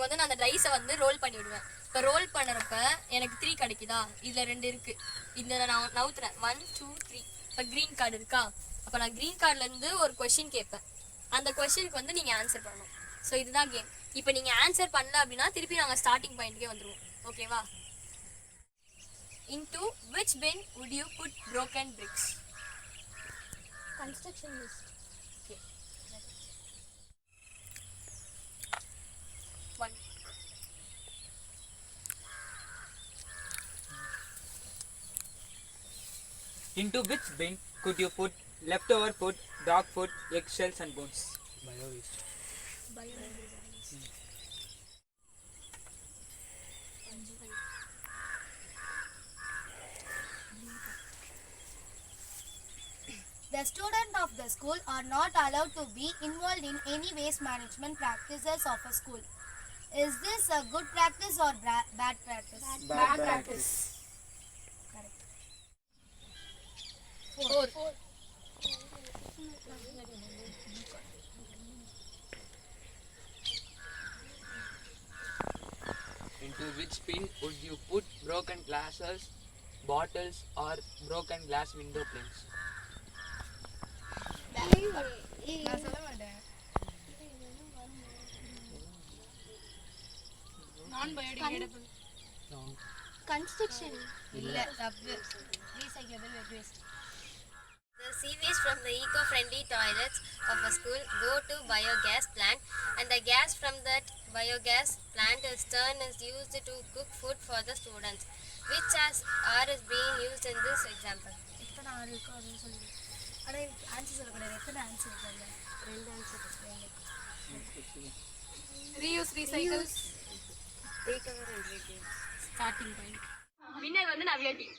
இப்போ வந்து நான் அந்த டைஸை வந்து ரோல் பண்ணி விடுவேன். இப்போ ரோல் பண்ணுறப்ப எனக்கு 3 கிடைக்குதா, இதில் 2 இருக்குது, இதில் நான் நவுத்துறேன் 1 2 3. இப்போ க்ரீன் கார்டு இருக்கா, அப்போ நான் க்ரீன் கார்ட்லேருந்து ஒரு கொஷின் கேட்பேன். அந்த கொஷினுக்கு வந்து நீங்கள் ஆன்சர் பண்ணணும். ஸோ இதுதான் கேம். இப்போ நீங்கள் ஆன்சர் பண்ணல அப்படின்னா திருப்பி நாங்கள் ஸ்டார்டிங் பாயிண்ட்டுக்கே வந்துடுவோம். ஓகேவா? Into which bin would you put broken bricks? Construction list. Okay. 1. Into which bin could you put leftover food, dog food, eggshells and bones? Bio-waste. The students of the school are not allowed to be involved in any waste management practices of a school. Is this a good practice or bad practice? Bad practice. Correct. 4. Into which bin would you put broken glasses, bottles or broken glass window panes? Non-biodegradable. Construction. Recyclable waste. The sewage from the eco-friendly toilets of a school go to biogas plant, and the gas from that biogas plant is used to cook food for the students. Which R is being used in this example? எத்தனை ஆறு இருக்கோ அப்படின்னு சொல்லி ஆனால் answer சொல்லக்கூடாது. எத்தனை answer இருக்காங்க? 2 answers. Reuse, recycle. Recover and reduce. Starting point. Winner வந்து நவ்யா டீம்.